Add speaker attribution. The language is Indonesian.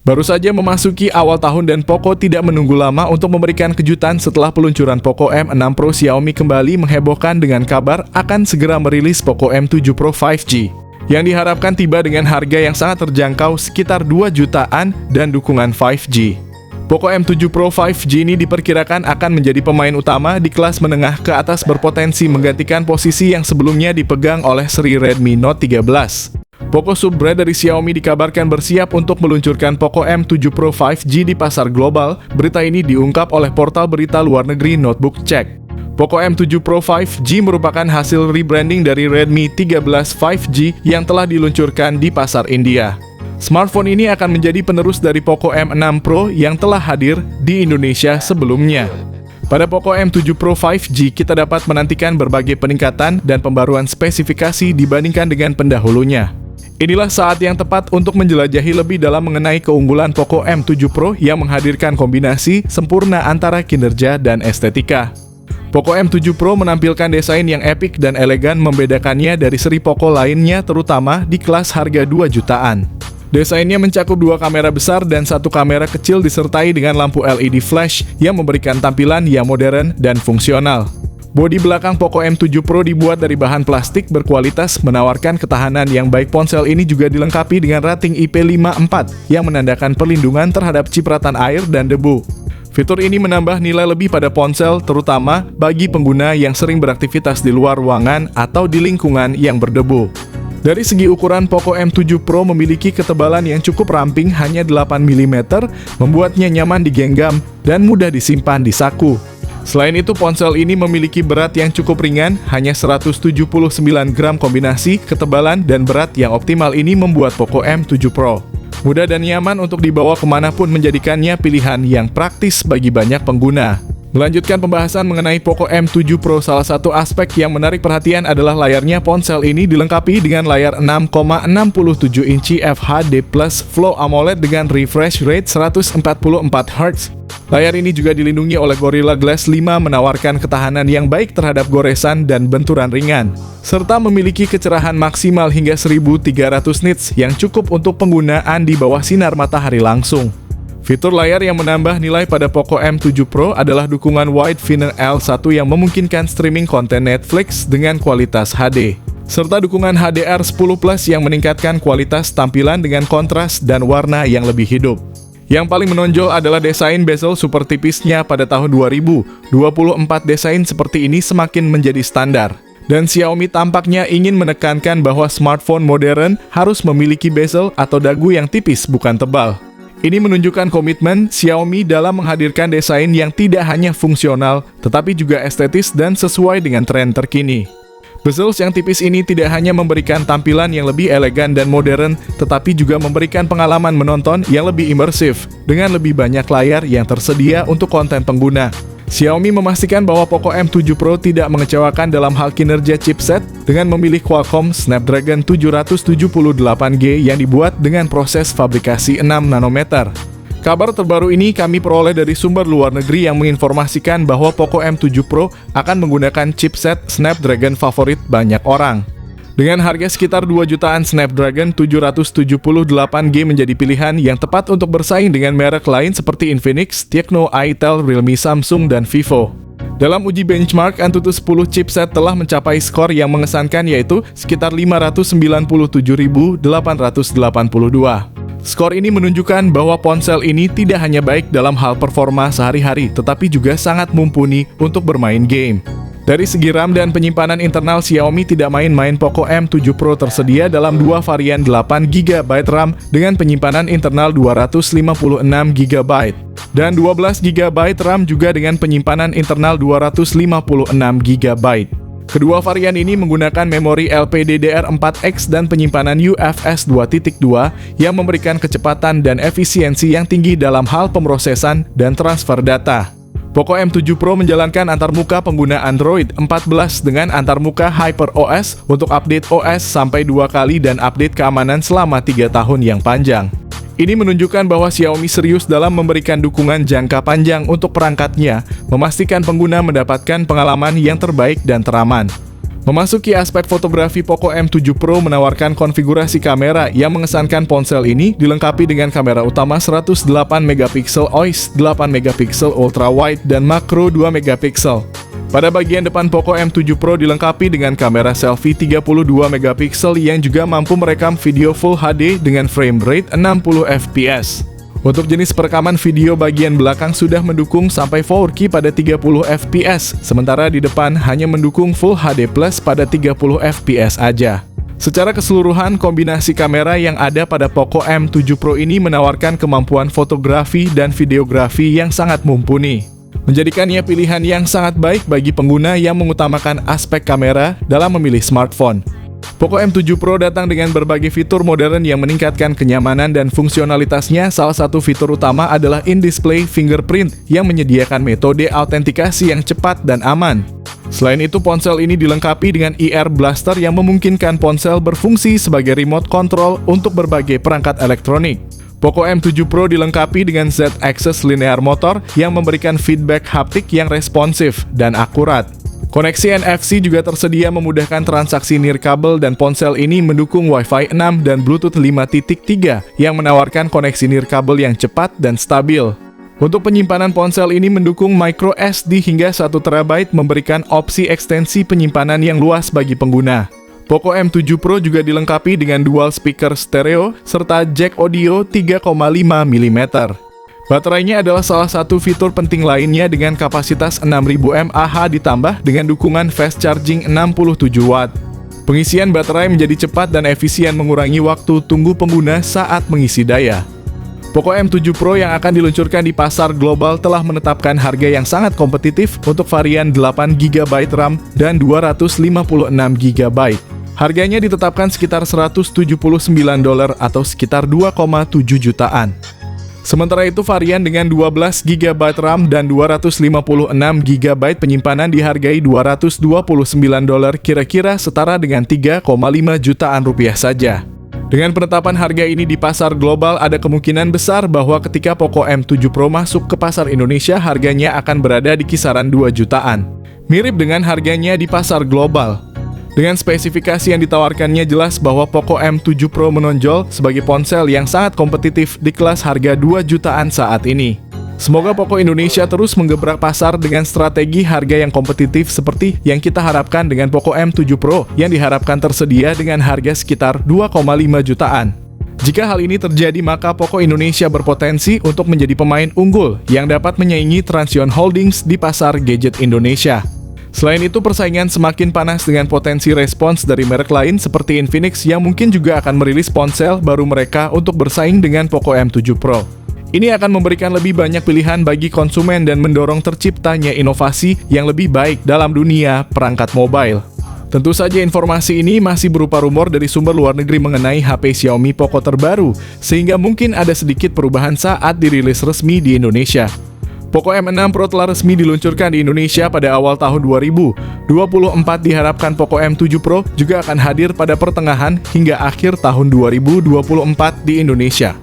Speaker 1: Baru saja memasuki awal tahun dan Poco tidak menunggu lama untuk memberikan kejutan setelah peluncuran Poco M6 Pro. Xiaomi kembali menghebohkan dengan kabar akan segera merilis Poco M7 Pro 5G yang diharapkan tiba dengan harga yang sangat terjangkau sekitar 2 jutaan dan dukungan 5G. Poco M7 Pro 5G ini diperkirakan akan menjadi pemain utama di kelas menengah ke atas, berpotensi menggantikan posisi yang sebelumnya dipegang oleh seri Redmi Note 13. Poco sub-brand dari Xiaomi dikabarkan bersiap untuk meluncurkan Poco M7 Pro 5G di pasar global. Berita ini diungkap oleh portal berita luar negeri Notebook Check. Poco M7 Pro 5G merupakan hasil rebranding dari Redmi 13 5G yang telah diluncurkan di pasar India. Smartphone ini akan menjadi penerus dari Poco M6 Pro yang telah hadir di Indonesia sebelumnya. Pada Poco M7 Pro 5G, kita dapat menantikan berbagai peningkatan dan pembaruan spesifikasi dibandingkan dengan pendahulunya. Inilah saat yang tepat untuk menjelajahi lebih dalam mengenai keunggulan Poco M7 Pro yang menghadirkan kombinasi sempurna antara kinerja dan estetika. Poco M7 Pro menampilkan desain yang epik dan elegan, membedakannya dari seri Poco lainnya, terutama di kelas harga 2 jutaan. Desainnya mencakup 2 kamera besar dan 1 kamera kecil disertai dengan lampu LED flash yang memberikan tampilan yang modern dan fungsional. Bodi belakang Poco M7 Pro dibuat dari bahan plastik berkualitas, menawarkan ketahanan yang baik. Ponsel ini juga dilengkapi dengan rating IP54 yang menandakan perlindungan terhadap cipratan air dan debu. Fitur ini menambah nilai lebih pada ponsel, terutama bagi pengguna yang sering beraktivitas di luar ruangan atau di lingkungan yang berdebu. Dari segi ukuran, Poco M7 Pro memiliki ketebalan yang cukup ramping, hanya 8 mm, membuatnya nyaman digenggam dan mudah disimpan di saku. Selain itu, ponsel ini memiliki berat yang cukup ringan, hanya 179 gram. Kombinasi ketebalan dan berat yang optimal ini membuat Poco M7 Pro mudah dan nyaman untuk dibawa kemanapun, menjadikannya pilihan yang praktis bagi banyak pengguna. Melanjutkan pembahasan mengenai Poco M7 Pro, salah satu aspek yang menarik perhatian adalah layarnya. Ponsel ini dilengkapi dengan layar 6,67 inci FHD Plus Flow AMOLED dengan refresh rate 144 Hz. Layar ini juga dilindungi oleh Gorilla Glass 5, menawarkan ketahanan yang baik terhadap goresan dan benturan ringan, serta memiliki kecerahan maksimal hingga 1300 nits yang cukup untuk penggunaan di bawah sinar matahari langsung. Fitur layar yang menambah nilai pada Poco M7 Pro adalah dukungan Wide Finder L1 yang memungkinkan streaming konten Netflix dengan kualitas HD, serta dukungan HDR10+ yang meningkatkan kualitas tampilan dengan kontras dan warna yang lebih hidup. Yang paling menonjol adalah desain bezel super tipisnya. Pada tahun 2024, desain seperti ini semakin menjadi standar, dan Xiaomi tampaknya ingin menekankan bahwa smartphone modern harus memiliki bezel atau dagu yang tipis, bukan tebal. Ini menunjukkan komitmen Xiaomi dalam menghadirkan desain yang tidak hanya fungsional, tetapi juga estetis dan sesuai dengan tren terkini. Bezels yang tipis ini tidak hanya memberikan tampilan yang lebih elegan dan modern, tetapi juga memberikan pengalaman menonton yang lebih imersif, dengan lebih banyak layar yang tersedia untuk konten pengguna. Xiaomi memastikan bahwa Poco M7 Pro tidak mengecewakan dalam hal kinerja chipset, dengan memilih Qualcomm Snapdragon 778G yang dibuat dengan proses fabrikasi 6 nanometer. Kabar terbaru ini kami peroleh dari sumber luar negeri yang menginformasikan bahwa Poco M7 Pro akan menggunakan chipset Snapdragon favorit banyak orang. Dengan harga sekitar 2 jutaan, Snapdragon 778G menjadi pilihan yang tepat untuk bersaing dengan merek lain seperti Infinix, Tecno, Itel, Realme, Samsung, dan Vivo. Dalam uji benchmark, Antutu 10 chipset telah mencapai skor yang mengesankan, yaitu sekitar 597.882. Skor ini menunjukkan bahwa ponsel ini tidak hanya baik dalam hal performa sehari-hari, tetapi juga sangat mumpuni untuk bermain game. Dari segi RAM dan penyimpanan internal, Xiaomi tidak main-main. Poco M7 Pro tersedia dalam 2 varian 8GB RAM dengan penyimpanan internal 256GB dan 12GB RAM juga dengan penyimpanan internal 256GB. Kedua varian ini menggunakan memori LPDDR4X dan penyimpanan UFS 2.2 yang memberikan kecepatan dan efisiensi yang tinggi dalam hal pemrosesan dan transfer data. Poco M7 Pro menjalankan antarmuka pengguna Android 14 dengan antarmuka HyperOS untuk update OS sampai 2 kali dan update keamanan selama 3 tahun yang panjang. Ini menunjukkan bahwa Xiaomi serius dalam memberikan dukungan jangka panjang untuk perangkatnya, memastikan pengguna mendapatkan pengalaman yang terbaik dan teraman. Memasuki aspek fotografi, Poco M7 Pro menawarkan konfigurasi kamera yang mengesankan. Ponsel ini dilengkapi dengan kamera utama 108 megapiksel OIS, 8 megapiksel ultra wide, dan makro 2 megapiksel. Pada bagian depan, Poco M7 Pro dilengkapi dengan kamera selfie 32 megapiksel yang juga mampu merekam video Full HD dengan frame rate 60 fps. Untuk jenis perekaman video, bagian belakang sudah mendukung sampai 4K pada 30 fps, sementara di depan hanya mendukung Full HD Plus pada 30 fps aja. Secara keseluruhan, kombinasi kamera yang ada pada Poco M7 Pro ini menawarkan kemampuan fotografi dan videografi yang sangat mumpuni, menjadikannya pilihan yang sangat baik bagi pengguna yang mengutamakan aspek kamera dalam memilih smartphone. Poco M7 Pro datang dengan berbagai fitur modern yang meningkatkan kenyamanan dan fungsionalitasnya. Salah satu fitur utama adalah in-display fingerprint yang menyediakan metode autentikasi yang cepat dan aman. Selain itu, ponsel ini dilengkapi dengan ear blaster yang memungkinkan ponsel berfungsi sebagai remote control untuk berbagai perangkat elektronik. Poco M7 Pro dilengkapi dengan Z-Axis linear motor yang memberikan feedback haptik yang responsif dan akurat. Koneksi NFC juga tersedia memudahkan transaksi nirkabel, dan ponsel ini mendukung Wi-Fi 6 dan Bluetooth 5.3 yang menawarkan koneksi nirkabel yang cepat dan stabil. Untuk penyimpanan, ponsel ini mendukung micro SD hingga 1 TB, memberikan opsi ekstensi penyimpanan yang luas bagi pengguna. Poco M7 Pro juga dilengkapi dengan dual speaker stereo serta jack audio 3,5 mm. Baterainya adalah salah satu fitur penting lainnya dengan kapasitas 6000 mAh ditambah dengan dukungan fast charging 67 Watt. Pengisian baterai menjadi cepat dan efisien, mengurangi waktu tunggu pengguna saat mengisi daya. Poco M7 Pro yang akan diluncurkan di pasar global telah menetapkan harga yang sangat kompetitif untuk varian 8GB RAM dan 256GB. Harganya ditetapkan sekitar $179 atau sekitar 2,7 jutaan. Sementara itu, varian dengan 12GB RAM dan 256GB penyimpanan dihargai $229, kira-kira setara dengan 3,5 jutaan rupiah saja. Dengan penetapan harga ini di pasar global, ada kemungkinan besar bahwa ketika Poco M7 Pro masuk ke pasar Indonesia, harganya akan berada di kisaran 2 jutaan. Mirip dengan harganya di pasar global. Dengan spesifikasi yang ditawarkannya, jelas bahwa Poco M7 Pro menonjol sebagai ponsel yang sangat kompetitif di kelas harga 2 jutaan saat ini. Semoga Poco Indonesia terus menggebrak pasar dengan strategi harga yang kompetitif seperti yang kita harapkan dengan Poco M7 Pro yang diharapkan tersedia dengan harga sekitar 2,5 jutaan. Jika hal ini terjadi, maka Poco Indonesia berpotensi untuk menjadi pemain unggul yang dapat menyaingi Transsion Holdings di pasar gadget Indonesia. Selain itu, persaingan semakin panas dengan potensi respons dari merek lain seperti Infinix yang mungkin juga akan merilis ponsel baru mereka untuk bersaing dengan Poco M7 Pro. Ini akan memberikan lebih banyak pilihan bagi konsumen dan mendorong terciptanya inovasi yang lebih baik dalam dunia perangkat mobile. Tentu saja informasi ini masih berupa rumor dari sumber luar negeri mengenai HP Xiaomi Poco terbaru, sehingga mungkin ada sedikit perubahan saat dirilis resmi di Indonesia. Poco M6 Pro telah resmi diluncurkan di Indonesia pada awal tahun 2024. Diharapkan Poco M7 Pro juga akan hadir pada pertengahan hingga akhir tahun 2024 di Indonesia.